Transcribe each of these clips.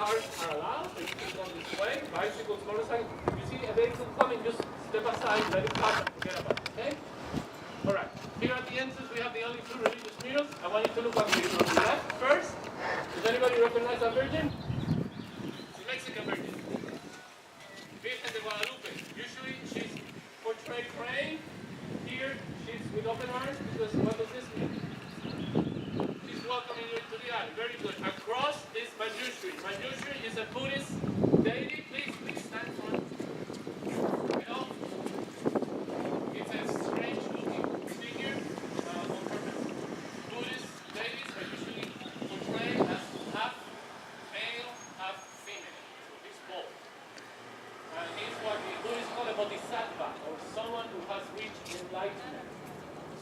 cars are allowed, but you can go this way. Bicycles, motorcycles. You see a vehicle coming, just step aside, let it pass and forget about it, okay? All right. Here at the entrance, we have the only two religious murals. I want you to look on the left first. Does anybody recognize that virgin? It's a Mexican virgin. Virgen de Guadalupe. Usually, she's portrayed praying. Here, she's with open arms, because what does this mean? She's welcoming you to the alley. Very good. Across is Manjushri. Manjushri is a Buddhist deity. Please stand for it. You know, it's a strange looking figure on purpose. Buddhist deities are usually portrayed as half male, half female. So he's both. And he's what the Buddhists call a bodhisattva, or someone who has reached enlightenment.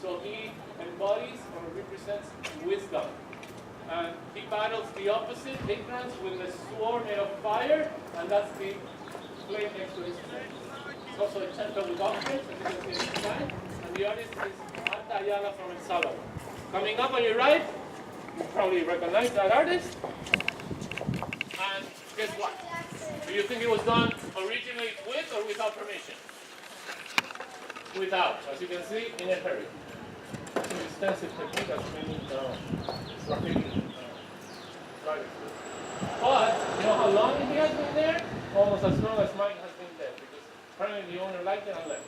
So he embodies or represents wisdom. And he battles the opposite, ignorance, with a sword made of fire, and that's the flame next to his face. It's also a temple with offerings, as you can see inside. And the artist is Marta Ayala from El Salvador. Coming up on your right, you probably recognize that artist. And guess what? Do you think it was done originally with or without permission? Without, as you can see, in a hurry. It's an extensive technique that's many graffiti writers do. But, you know how long he has been there? Almost as long as mine has been there, because apparently the owner liked it and left.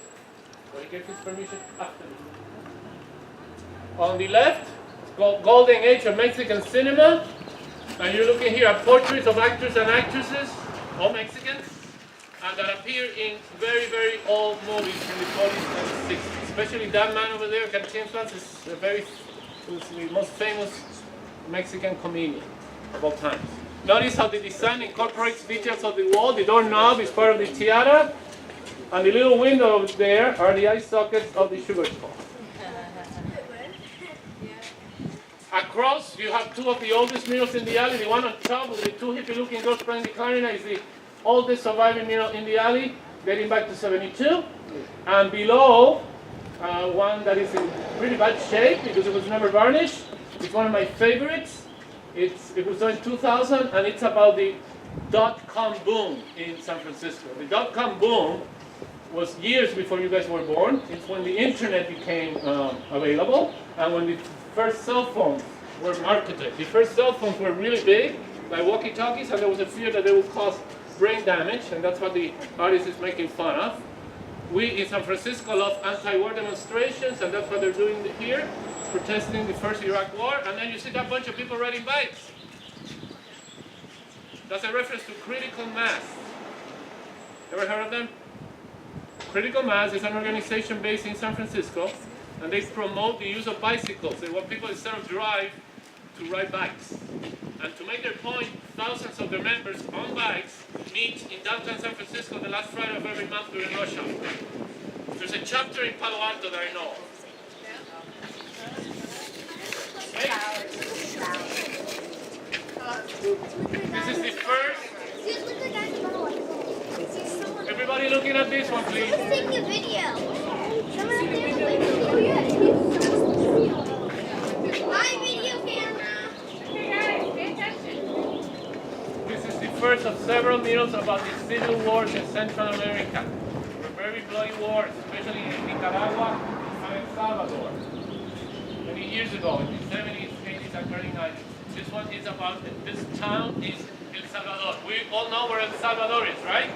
So he gave his permission after this. On the left, it's called Golden Age of Mexican Cinema. And you're looking here at portraits of actors and actresses, all Mexicans, and that appear in very, very old movies from the 40s and 60s. Especially that man over there, Cantinflas, is the most famous Mexican comedian of all time. Notice how the design incorporates details of the wall. The doorknob is part of the tiara, and the little window over there are the eye sockets of the sugar skull. Across, you have two of the oldest murals in the alley. The one on top with the two hippie-looking girls playing the clarinet is the oldest surviving mural in the alley, dating back to 72. And below, one that is in pretty bad shape because it was never varnished. It's one of my favorites. It was done in 2000, and it's about the dot-com boom in San Francisco. The dot-com boom was years before you guys were born. It's when the internet became available, and when the first cell phones were marketed. The first cell phones were really big, like walkie-talkies, and there was a fear that they would cause brain damage, and that's what the artist is making fun of. We in San Francisco love anti-war demonstrations, and that's what they're doing here, protesting the first Iraq war. And then you see that bunch of people riding bikes. That's a reference to Critical Mass. Ever heard of them? Critical Mass is an organization based in San Francisco, and they promote the use of bicycles. They want people instead of drive to ride bikes. And to make their point, thousands of their members on bikes meet in downtown San Francisco the last Friday of every month during rush hour. There's a chapter in Palo Alto that I know of. Okay? This is the first. Everybody looking at this one, please. Let's take a video. Someone up there is like, my video camera. Okay, guys, pay attention. This is the first of several murals about the civil wars in Central America. They were very bloody wars, especially in Nicaragua and El Salvador. Many years ago, in the 70s, 80s, and early 90s. This one is about, this town is El Salvador. We all know where El Salvador is, right?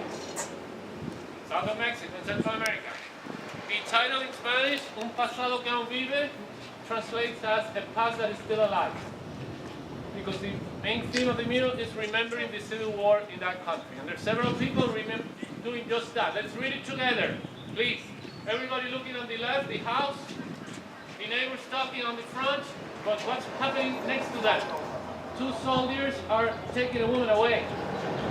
South of Mexico, Central America. The title in Spanish, Un pasado que aún vive, translates as a past that is still alive. Because the main theme of the mural is remembering the civil war in that country. And there are several people doing just that. Let's read it together, please. Everybody looking on the left, the house, the neighbors talking on the front, but what's happening next to that? Two soldiers are taking a woman away.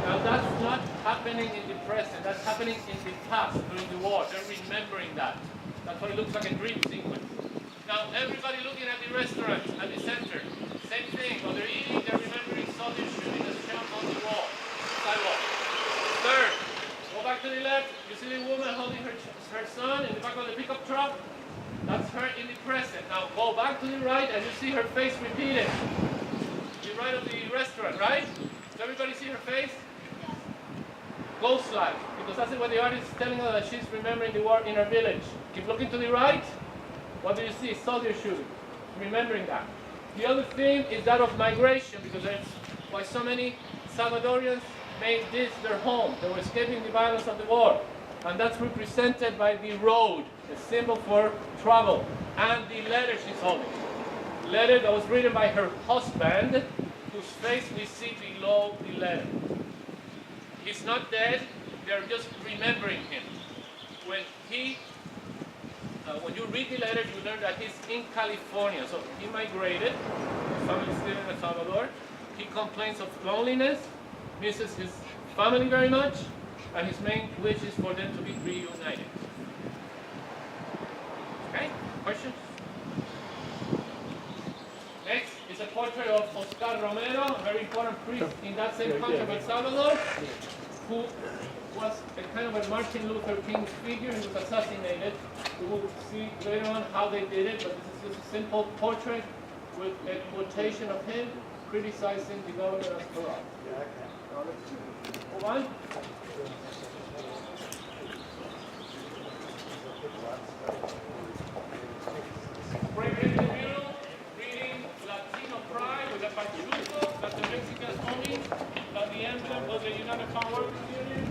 Now that's not happening in the present, that's happening in the past, during the war. They're remembering that. That's why it looks like a dream sequence. Now everybody looking at the restaurant, at the center, same thing. While they're eating, they're remembering soldiers shooting a shell on the wall, sidewalk. Third, go back to the left, you see the woman holding her son in the back of the pickup truck. That's her in the present. Now go back to the right and you see her face repeated. The right of the restaurant, right? Does everybody see her face? Ghost-like, because that's what the artist is telling us, that she's remembering the war in her village. Keep looking to the right. What do you see? Soldier shooting. Remembering that. The other theme is that of migration, because that's why so many Salvadorians made this their home. They were escaping the violence of the war. And that's represented by the road, a symbol for travel, and the letter she's holding. Letter that was written by her husband, whose face we see below the letter. He's not dead, they're just remembering him. When you read the letter, you learn that he's in California. So he migrated, his family is still in El Salvador. He complains of loneliness, misses his family very much, and his main wish is for them to be reunited. Okay, questions? Next is a portrait of Oscar Romero, a very important priest in that same country of El Salvador, who was a kind of a Martin Luther King figure. He was assassinated. We will see later on how they did it, but this is just a simple portrait with a quotation of him criticizing the government as corrupt. Move on. President Mural reading Latino Pride with a pachuco that the Mexicans only, that the emblem of the United Farm Workers Union.